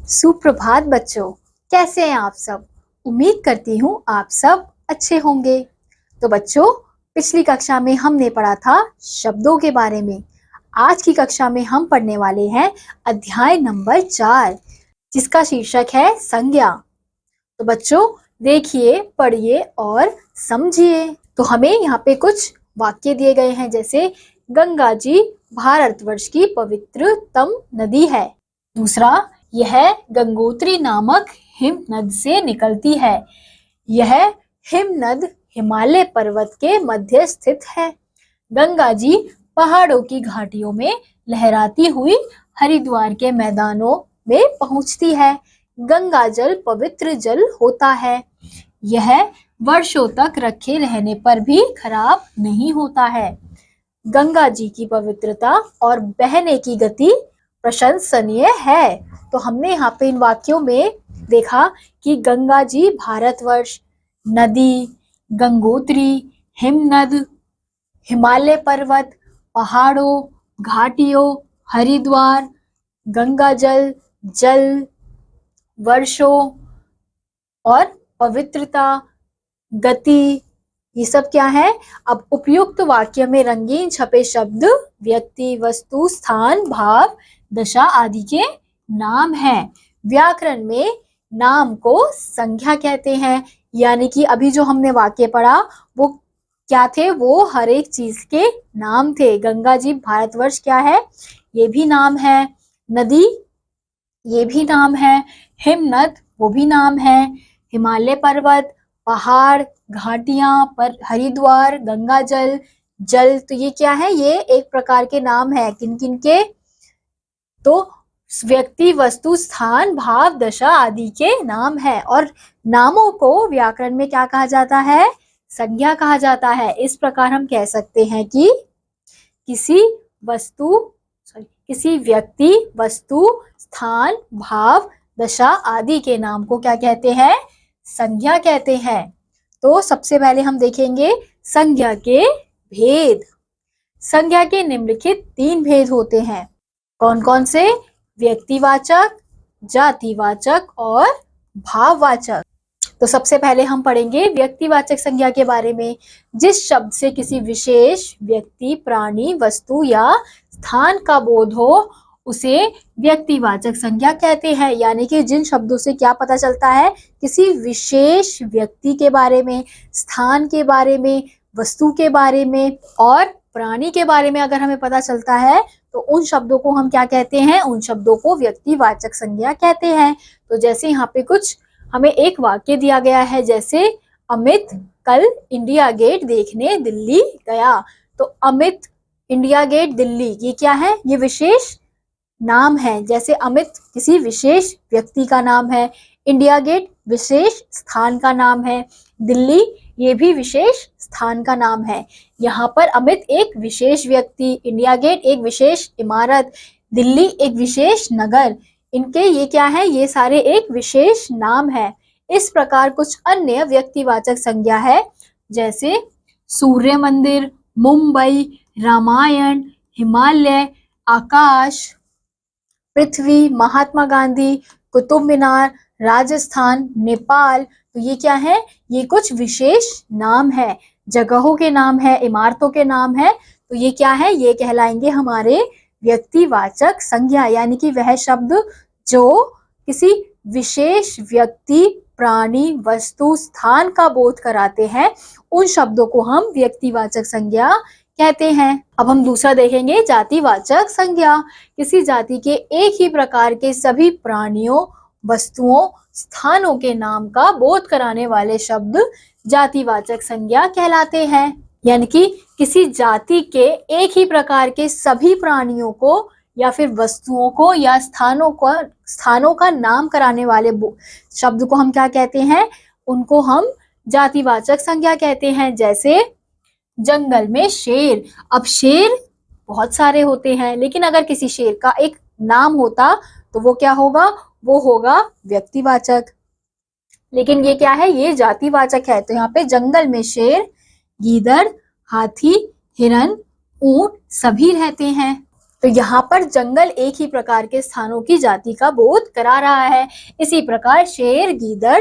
सुप्रभात बच्चों, कैसे हैं आप सब। उम्मीद करती हूँ आप सब अच्छे होंगे। तो बच्चों, पिछली कक्षा में हमने पढ़ा था शब्दों के बारे में। आज की कक्षा में हम पढ़ने वाले हैं अध्याय नंबर 4, जिसका शीर्षक है संज्ञा। तो बच्चों देखिए, पढ़िए और समझिए। तो हमें यहाँ पे कुछ वाक्य दिए गए हैं, जैसे गंगा जी भारतवर्ष की पवित्रतम नदी है। दूसरा, यह गंगोत्री नामक हिमनद से निकलती है। यह हिमनद हिमालय पर्वत के मध्य स्थित है। गंगा जी पहाड़ों की घाटियों में लहराती हुई हरिद्वार के मैदानों में पहुंचती है। गंगा जल पवित्र जल होता है। यह वर्षों तक रखे रहने पर भी खराब नहीं होता है। गंगा जी की पवित्रता और बहने की गति प्रशंसनीय है। तो हमने यहाँ पे इन वाक्यों में देखा कि गंगा जी भारतवर्ष, नदी, गंगोत्री, हिमनद, हिमालय पर्वत, पहाड़ों, घाटियों, हरिद्वार, गंगा जल, जल, वर्षों और पवित्रता, गति, ये सब क्या है। अब उपयुक्त वाक्य में रंगीन छपे शब्द व्यक्ति, वस्तु, स्थान, भाव, दशा आदि के नाम हैं। व्याकरण में नाम को संज्ञा कहते हैं, यानी कि अभी जो हमने वाक्य पढ़ा वो क्या थे, वो हर एक चीज के नाम थे। गंगा जी भारतवर्ष क्या है, ये भी नाम है। नदी, ये भी नाम है। हिमनद, वो भी नाम है। हिमालय पर्वत, पहाड़, घाटियां, पर हरिद्वार, गंगा जल, जल, तो ये क्या है, ये एक प्रकार के नाम है। किन किन के, तो व्यक्ति, वस्तु, स्थान, भाव, दशा आदि के नाम है। और नामों को व्याकरण में क्या कहा जाता है, संज्ञा कहा जाता है। इस प्रकार हम कह सकते हैं कि किसी व्यक्ति, वस्तु, स्थान, भाव, दशा आदि के नाम को क्या कहते हैं, संज्ञा कहते हैं। तो सबसे पहले हम देखेंगे संज्ञा के भेद। संज्ञा के निम्नलिखित 3 भेद होते हैं। कौन कौन से, व्यक्तिवाचक, जातिवाचक और भाववाचक। तो सबसे पहले हम पढ़ेंगे व्यक्तिवाचक संज्ञा के बारे में। जिस शब्द से किसी विशेष व्यक्ति, प्राणी, वस्तु या स्थान का बोध हो उसे व्यक्तिवाचक संज्ञा कहते हैं। यानी कि जिन शब्दों से क्या पता चलता है, किसी विशेष व्यक्ति के बारे में, स्थान के बारे में, वस्तु के बारे में और प्राणी के बारे में अगर हमें पता चलता है, तो उन शब्दों को हम क्या कहते हैं, उन शब्दों को व्यक्तिवाचक संज्ञा कहते हैं। तो जैसे यहाँ पे कुछ हमें एक वाक्य दिया गया है, जैसे अमित कल इंडिया गेट देखने दिल्ली गया। तो अमित, इंडिया गेट, दिल्ली, ये क्या है, ये विशेष नाम है। जैसे अमित किसी विशेष व्यक्ति का नाम है, इंडिया गेट विशेष स्थान का नाम है, दिल्ली ये भी विशेष स्थान का नाम है। यहाँ पर अमित एक विशेष व्यक्ति, इंडिया गेट एक विशेष इमारत, दिल्ली एक विशेष नगर, इनके ये क्या है, ये सारे एक विशेष नाम है। इस प्रकार कुछ अन्य व्यक्तिवाचक संज्ञा है, जैसे सूर्य मंदिर, मुंबई, रामायण, हिमालय, आकाश, पृथ्वी, महात्मा गांधी, कुतुब मीनार, राजस्थान, नेपाल। तो ये क्या है, ये कुछ विशेष नाम है, जगहों के नाम है, इमारतों के नाम है। तो ये क्या है, ये कहलाएंगे हमारे व्यक्तिवाचक संज्ञा, यानी कि वह शब्द जो किसी विशेष व्यक्ति, प्राणी, वस्तु, स्थान का बोध कराते हैं, उन शब्दों को हम व्यक्तिवाचक संज्ञा कहते हैं। अब हम दूसरा देखेंगे जातिवाचक संज्ञा। किसी जाति के एक ही प्रकार के सभी प्राणियों, वस्तुओं, स्थानों के नाम का बोध कराने वाले शब्द जातिवाचक संज्ञा कहलाते हैं। यानी कि किसी जाति के एक ही प्रकार के सभी प्राणियों को या फिर वस्तुओं को या स्थानों का नाम कराने वाले शब्द को हम क्या कहते हैं, उनको हम जातिवाचक संज्ञा कहते हैं। जैसे जंगल में शेर। अब शेर बहुत सारे होते हैं, लेकिन अगर किसी शेर का एक नाम होता तो वो क्या होगा, वो होगा व्यक्तिवाचक। लेकिन ये क्या है, ये जातिवाचक है। तो यहाँ पे जंगल में शेर, गीदड़, हाथी, हिरन, ऊंट सभी रहते हैं। तो यहाँ पर जंगल एक ही प्रकार के स्थानों की जाति का बोध करा रहा है। इसी प्रकार शेर, गीदड़,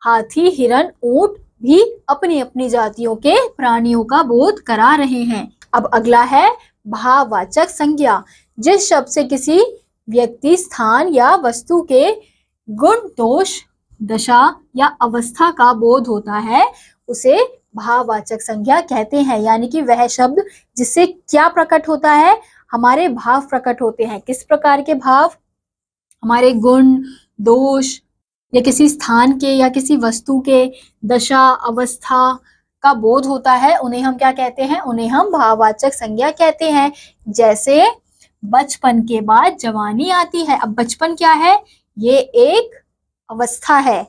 हाथी, हिरन, ऊंट भी अपनी अपनी जातियों के प्राणियों का बोध करा रहे हैं। अब अगला है भाववाचक संज्ञा। जिस शब्द से किसी व्यक्ति, स्थान या वस्तु के गुण, दोष, दशा या अवस्था का बोध होता है उसे भाववाचक संज्ञा कहते हैं। यानी कि वह शब्द जिससे क्या प्रकट होता है, हमारे भाव प्रकट होते हैं। किस प्रकार के भाव? हमारे गुण, दोष या किसी स्थान के या किसी वस्तु के दशा, अवस्था का बोध होता है, उन्हें हम क्या कहते हैं? उन्हें हम भाववाचक संज्ञा कहते हैं। जैसे बचपन के बाद जवानी आती है। अब बचपन क्या है? ये एक अवस्था है,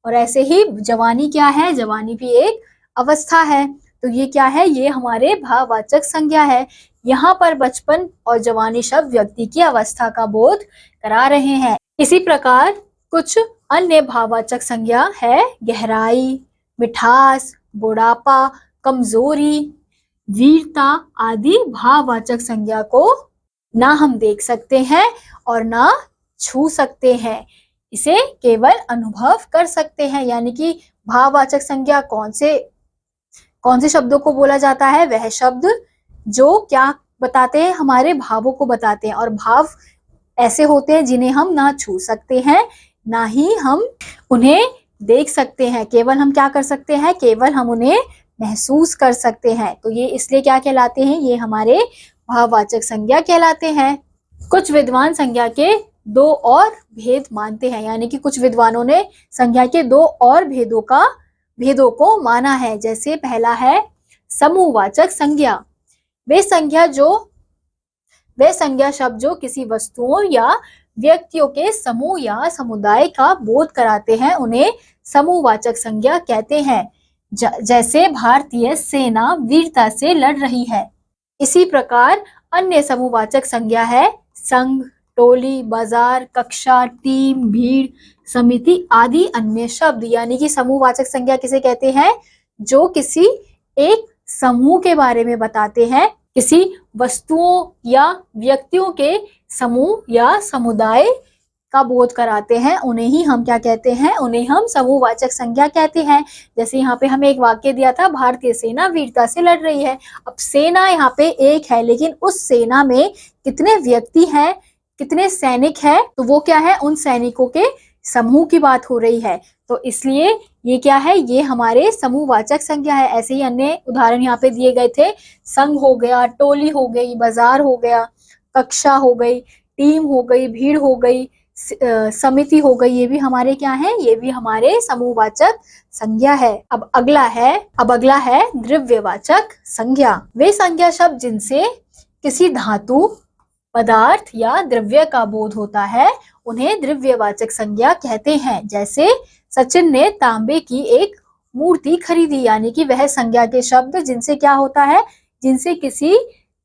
और ऐसे ही जवानी क्या है? जवानी भी एक अवस्था है। तो ये क्या है? ये हमारे भाववाचक संज्ञा है। यहाँ पर बचपन और जवानी शब्द व्यक्ति की अवस्था का बोध करा रहे हैं। इसी प्रकार कुछ अन्य भाववाचक संज्ञा है गहराई, मिठास, बुढ़ापा, कमजोरी, वीरता आदि भाववाचक संज्ञा को ना हम देख सकते हैं और ना छू सकते हैं, इसे केवल अनुभव कर सकते हैं। यानी कि भाववाचक संज्ञा कौन से शब्दों को बोला जाता है? वह शब्द जो क्या बताते हैं? हमारे भावों को बताते हैं। और भाव ऐसे होते हैं जिन्हें हम ना छू सकते हैं, ना ही हम उन्हें देख सकते हैं। केवल हम क्या कर सकते हैं? केवल हम उन्हें महसूस कर सकते हैं। तो ये इसलिए क्या कहलाते हैं? ये हमारे भाववाचक संज्ञा कहलाते हैं। कुछ विद्वान संज्ञा के दो और भेद मानते हैं। यानी कि कुछ विद्वानों ने संज्ञा के दो और भेदों को माना है। जैसे पहला है समूहवाचक संज्ञा। वे संज्ञा शब्द जो किसी वस्तुओं या व्यक्तियों के समूह या समुदाय का बोध कराते हैं, उन्हें समूहवाचक संज्ञा कहते हैं। जैसे भारतीय सेना वीरता से लड़ रही है। इसी प्रकार अन्य समूहवाचक संज्ञा है संघ, टोली, बाजार, कक्षा, टीम, भीड़, समिति आदि अन्य शब्द। यानी कि समूहवाचक संज्ञा किसे कहते हैं? जो किसी एक समूह के बारे में बताते हैं, किसी वस्तुओं या व्यक्तियों के समूह या समुदाय का बोध कराते हैं, उन्हें ही हम क्या कहते हैं? उन्हें हम समूहवाचक संज्ञा कहते हैं। जैसे यहाँ पे हमें एक वाक्य दिया था, भारतीय सेना वीरता से लड़ रही है। अब सेना यहाँ पे एक है, लेकिन उस सेना में कितने व्यक्ति हैं, कितने सैनिक हैं? तो वो क्या है? उन सैनिकों के समूह की बात हो रही है। तो इसलिए ये क्या है? ये हमारे समूहवाचक संज्ञा है। ऐसे ही अन्य उदाहरण यहाँ पे दिए गए थे। संघ हो गया, टोली हो गई, बाजार हो गया, कक्षा हो गई, टीम हो गई, भीड़ हो गई, समिति हो गई। ये भी हमारे क्या है? ये भी हमारे समूहवाचक संज्ञा है। अब अगला है द्रव्यवाचक संज्ञा। वे संज्ञा शब्द जिनसे किसी धातु, पदार्थ या द्रव्य का बोध होता है, उन्हें द्रव्यवाचक संज्ञा कहते हैं। जैसे सचिन ने तांबे की एक मूर्ति खरीदी। यानी कि वह संज्ञा के शब्द जिनसे क्या होता है? जिनसे किसी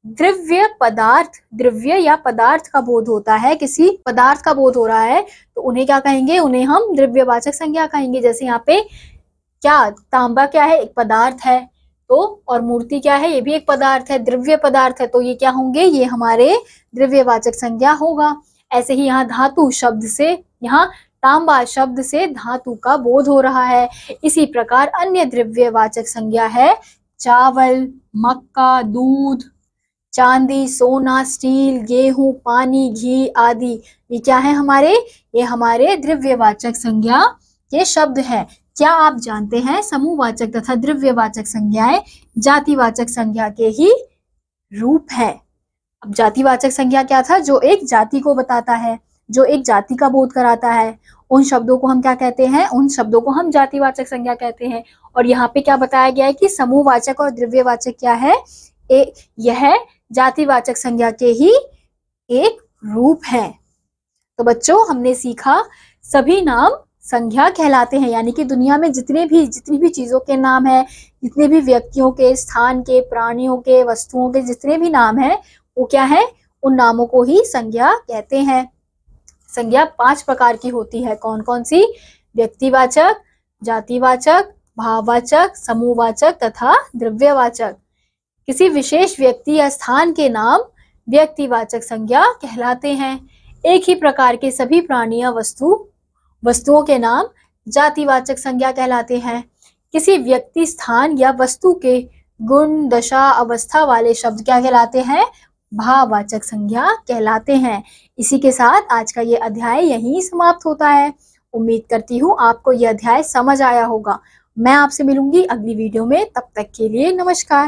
द्रव्य या पदार्थ का बोध होता है, किसी पदार्थ का बोध हो रहा है, तो उन्हें क्या कहेंगे? उन्हें हम द्रव्यवाचक संज्ञा कहेंगे। जैसे यहाँ पे क्या, तांबा क्या है? एक पदार्थ है। तो और मूर्ति क्या है? ये भी एक पदार्थ है, द्रव्य पदार्थ है। तो ये क्या होंगे? ये हमारे द्रव्यवाचक संज्ञा होगा। ऐसे ही यहाँ धातु शब्द से, यहाँ तांबा शब्द से धातु का बोध हो रहा है। इसी प्रकार अन्य द्रव्यवाचक संज्ञा है चावल, मक्का, दूध, चांदी, सोना, स्टील, गेहूं, पानी, घी आदि। ये क्या है हमारे? ये हमारे द्रव्यवाचक संज्ञा के शब्द हैं। क्या आप जानते हैं समूहवाचक तथा द्रव्यवाचक संज्ञाएं जातिवाचक संज्ञा के ही रूप है। अब जातिवाचक संज्ञा क्या था? जो एक जाति को बताता है, जो एक जाति का बोध कराता है, उन शब्दों को हम क्या कहते हैं? उन शब्दों को हम जातिवाचक संज्ञा कहते हैं। और यहाँ पे क्या बताया गया है कि समूहवाचक और द्रव्यवाचक क्या है? यह जातिवाचक संज्ञा के ही एक रूप है। तो बच्चों, हमने सीखा सभी नाम संज्ञा कहलाते हैं। यानी कि दुनिया में जितनी भी चीजों के नाम है, जितने भी व्यक्तियों के, स्थान के, प्राणियों के, वस्तुओं के जितने भी नाम है, वो क्या है? उन नामों को ही संज्ञा कहते हैं। संज्ञा 5 प्रकार की होती है। कौन कौन सी? व्यक्तिवाचक, जातिवाचक, भाववाचक, समूहवाचक तथा द्रव्यवाचक। किसी विशेष व्यक्ति या स्थान के नाम व्यक्तिवाचक संज्ञा कहलाते हैं। एक ही प्रकार के सभी प्राणियों वस्तुओं के नाम जातिवाचक संज्ञा कहलाते हैं। किसी व्यक्ति, स्थान या वस्तु के गुण, दशा, अवस्था वाले शब्द क्या कहलाते हैं? भाववाचक संज्ञा कहलाते हैं। इसी के साथ आज का ये अध्याय यहीं समाप्त होता है। उम्मीद करती हूँ आपको यह अध्याय समझ आया होगा। मैं आपसे मिलूंगी अगली वीडियो में, तब तक के लिए नमस्कार।